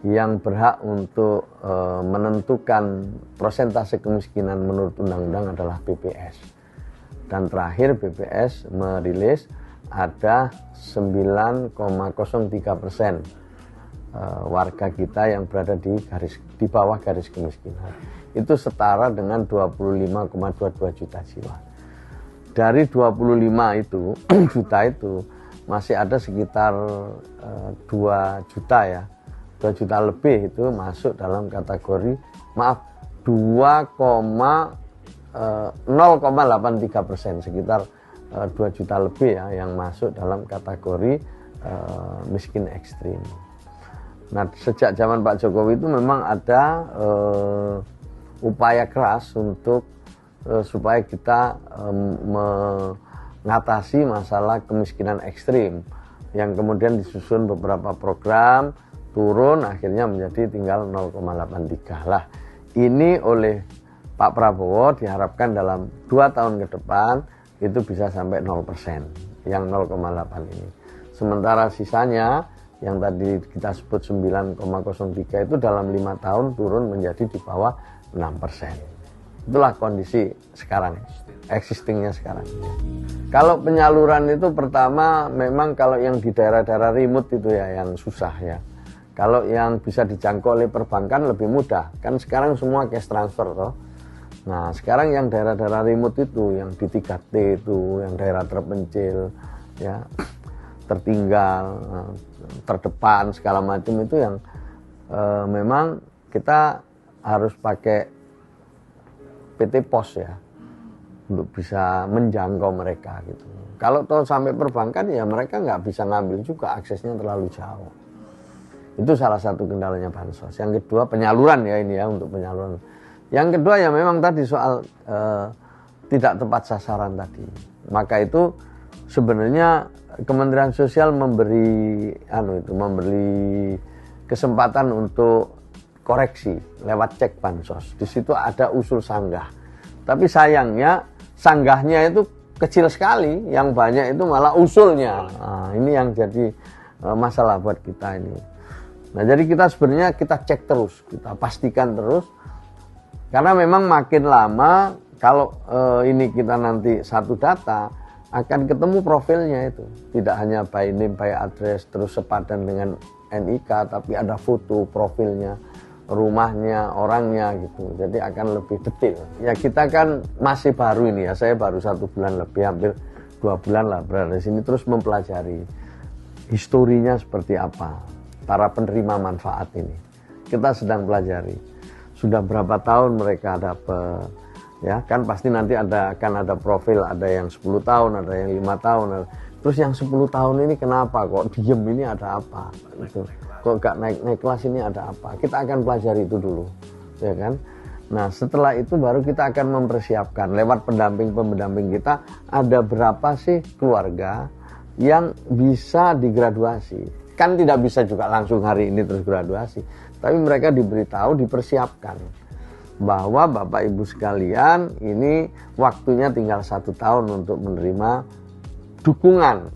yang berhak untuk menentukan persentase kemiskinan menurut undang-undang adalah BPS. Dan terakhir BPS merilis ada 9,03% warga kita yang berada di bawah garis kemiskinan. Itu setara dengan 25,22 juta jiwa. Dari 25 itu juta itu masih ada sekitar 2 juta ya. 2 juta lebih itu masuk dalam kategori 0,83%, sekitar 2 juta lebih ya yang masuk dalam kategori miskin ekstrim. Nah, sejak zaman Pak Jokowi itu memang ada upaya keras untuk supaya kita mengatasi masalah kemiskinan ekstrim, yang kemudian disusun beberapa program, turun akhirnya menjadi tinggal 0,83 lah. Ini oleh Pak Prabowo diharapkan dalam 2 tahun ke depan itu bisa sampai 0%, yang 0,8 ini. Sementara sisanya yang tadi kita sebut 9,03 itu dalam 5 tahun turun menjadi di bawah 6%. Itulah kondisi sekarang, existingnya sekarang. Kalau penyaluran itu pertama memang kalau yang di daerah-daerah remote itu ya yang susah ya. Kalau yang bisa dijangkau oleh perbankan lebih mudah, kan sekarang semua cash transfer toh. Nah sekarang yang daerah-daerah remote itu, yang di 3T itu, yang daerah terpencil, ya tertinggal, terdepan segala macam itu yang memang kita harus pakai PT Pos ya untuk bisa menjangkau mereka gitu. Kalau toh sampai perbankan ya mereka nggak bisa ngambil juga, aksesnya terlalu jauh. Itu salah satu kendalanya bansos. Yang kedua penyaluran ya ini ya, untuk penyaluran. Yang kedua ya memang tadi soal tidak tepat sasaran tadi. Maka itu sebenarnya Kementerian Sosial memberi kesempatan untuk koreksi lewat cek bansos. Di situ ada usul sanggah. Tapi sayangnya sanggahnya itu kecil sekali, yang banyak itu malah usulnya. Nah, ini yang jadi masalah buat kita ini. Nah, jadi kita sebenarnya kita cek terus, kita pastikan terus, karena memang makin lama kalau ini kita nanti satu data akan ketemu profilnya itu, tidak hanya by name, by address, terus sepadan dengan NIK, tapi ada foto profilnya, rumahnya, orangnya gitu. Jadi akan lebih detail. Ya kita kan masih baru ini ya, saya baru 1 bulan lebih, hampir 2 bulan lah berada di sini, terus mempelajari historinya seperti apa para penerima manfaat ini. Kita sedang pelajari. Sudah berapa tahun mereka dapat, ya kan pasti nanti akan ada profil, ada yang 10 tahun, ada yang 5 tahun. Terus yang 10 tahun ini kenapa kok diem, ini ada apa? Gitu. Kok gak naik kelas, ini ada apa? Kita akan pelajari itu dulu, ya kan? Nah setelah itu baru kita akan mempersiapkan lewat pendamping kita, ada berapa sih keluarga yang bisa digraduasi. Kan tidak bisa juga langsung hari ini terus graduasi, tapi mereka diberitahu, dipersiapkan bahwa Bapak Ibu sekalian ini waktunya tinggal 1 tahun untuk menerima dukungan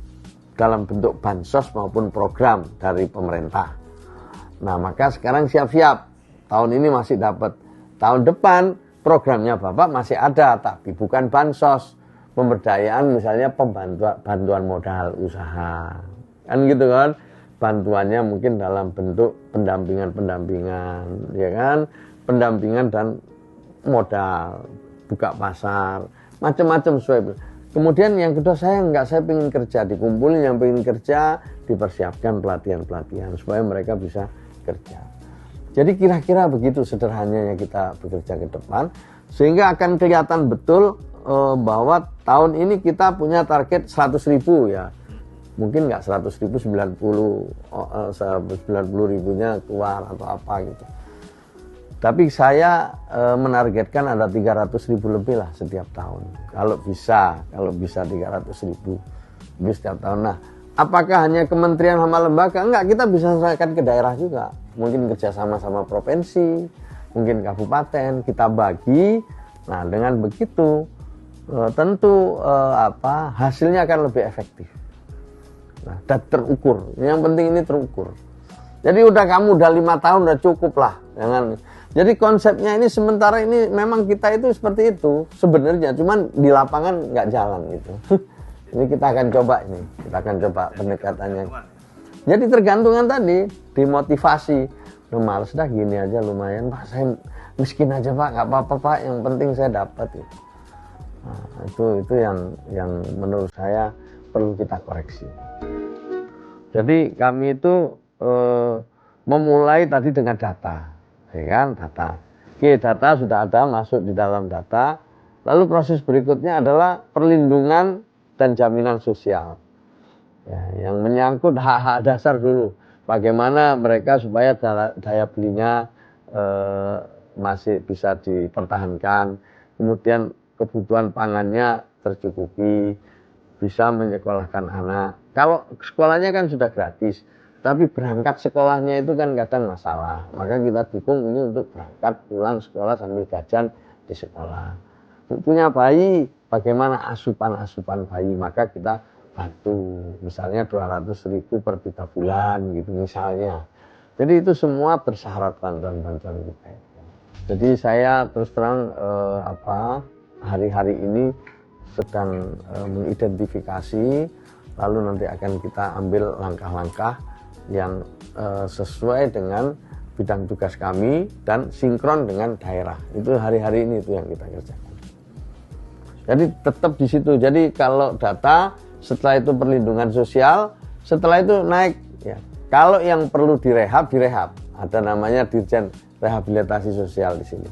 dalam bentuk bansos maupun program dari pemerintah. Nah maka sekarang siap-siap, tahun ini masih dapat, tahun depan programnya Bapak masih ada, tapi bukan bansos, pemberdayaan misalnya bantuan modal usaha, kan gitu kan. Bantuannya mungkin dalam bentuk pendampingan, ya kan, pendampingan dan modal, buka pasar, macam-macam sesuai. Kemudian yang kedua, saya pengen kerja, dikumpulin yang pengen kerja, dipersiapkan pelatihan supaya mereka bisa kerja. Jadi kira-kira begitu sederhananya kita bekerja ke depan, sehingga akan kelihatan betul bahwa tahun ini kita punya target 100.000 ya. Mungkin nggak 100.000, 90 ribunya keluar atau apa gitu. Tapi saya menargetkan ada 300.000 lebih lah setiap tahun. Kalau bisa 300.000 lebih setiap tahun. Nah, apakah hanya kementerian sama lembaga? Enggak, kita bisa selesaikan ke daerah juga. Mungkin kerjasama sama provinsi, mungkin kabupaten, kita bagi. Nah, dengan begitu tentu hasilnya akan lebih efektif. Nah, dan terukur. Yang penting ini terukur. Jadi udah kamu udah 5 tahun udah cukup lah. Jangan. Jadi konsepnya ini sementara ini memang kita itu seperti itu sebenarnya, cuman di lapangan nggak jalan gitu. Ini kita akan coba ini, kita akan coba pendekatannya. Jadi tergantungan tadi, dimotivasi. Males dah gini aja lumayan Pak, saya miskin aja Pak, nggak apa-apa Pak, yang penting saya dapat gitu. Nah, itu yang menurut saya perlu kita koreksi. Jadi kami itu memulai tadi dengan data, ya kan, data. Oke, data sudah ada masuk di dalam data. Lalu proses berikutnya adalah perlindungan dan jaminan sosial. Ya, yang menyangkut hak-hak dasar dulu. Bagaimana mereka supaya daya belinya masih bisa dipertahankan. Kemudian kebutuhan pangannya tercukupi, bisa menyekolahkan anak. Kalau sekolahnya kan sudah gratis, tapi berangkat sekolahnya itu kan kadang masalah. Maka kita dukung ini untuk berangkat pulang sekolah sambil jajan di sekolah. Punya bayi, bagaimana asupan bayi, maka kita bantu. Misalnya 200.000 per 3 bulan gitu misalnya. Jadi itu semua bersyarat bantuan-bantuan kita. Jadi saya terus terang hari-hari ini sedang mengidentifikasi, lalu nanti akan kita ambil langkah-langkah yang sesuai dengan bidang tugas kami dan sinkron dengan daerah. Itu hari-hari ini itu yang kita kerjakan. Jadi tetap di situ. Jadi kalau data, setelah itu perlindungan sosial, setelah itu naik ya. Kalau yang perlu direhab. Ada namanya Dirjen Rehabilitasi Sosial di sini.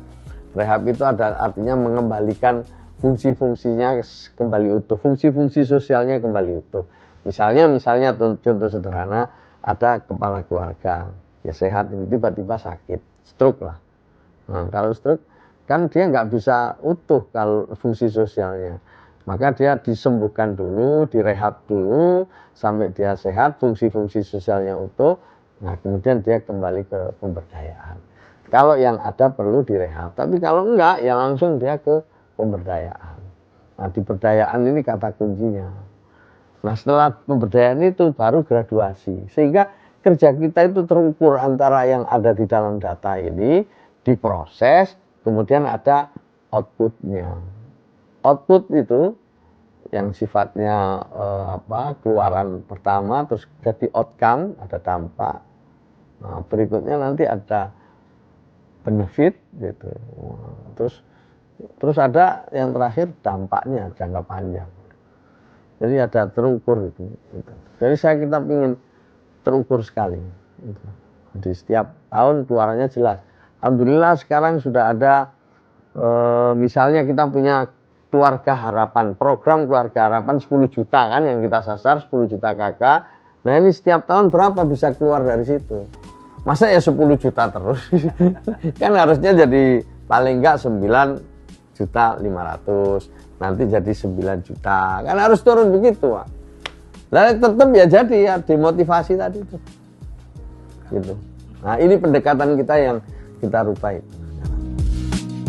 Rehab itu ada artinya mengembalikan fungsi-fungsinya kembali utuh, fungsi-fungsi sosialnya kembali utuh. Misalnya contoh sederhana, ada kepala keluarga ya sehat, ini tiba-tiba sakit, stroke lah. Nah, kalau stroke kan dia nggak bisa utuh kalau fungsi sosialnya, maka dia disembuhkan dulu, direhab dulu sampai dia sehat, fungsi-fungsi sosialnya utuh. Nah kemudian dia kembali ke pemberdayaan. Kalau yang ada perlu direhab, tapi kalau enggak ya langsung dia ke pemberdayaan. Nah di pemberdayaan ini kata kuncinya. Nah setelah pemberdayaan itu baru graduasi, sehingga kerja kita itu terukur antara yang ada di dalam data ini diproses, kemudian ada outputnya. Output itu yang sifatnya keluaran pertama, terus jadi outcome, ada dampak. Nah berikutnya nanti ada benefit gitu. Terus ada yang terakhir dampaknya jangka panjang. Jadi ada terukur gitu. Jadi kita ingin terukur sekali. Gitu. Jadi setiap tahun keluarannya jelas. Alhamdulillah sekarang sudah ada misalnya kita punya keluarga harapan, program keluarga harapan 10 juta kan yang kita sasar, 10 juta kakak. Nah ini setiap tahun berapa bisa keluar dari situ? Masa ya 10 juta terus? Kan harusnya jadi paling enggak 9.500.000, nanti jadi 9 juta. Kan harus turun begitu, Pak. Nah tetap ya jadi ya dimotivasi tadi itu. Gitu. Nah ini pendekatan kita yang kita rubah itu.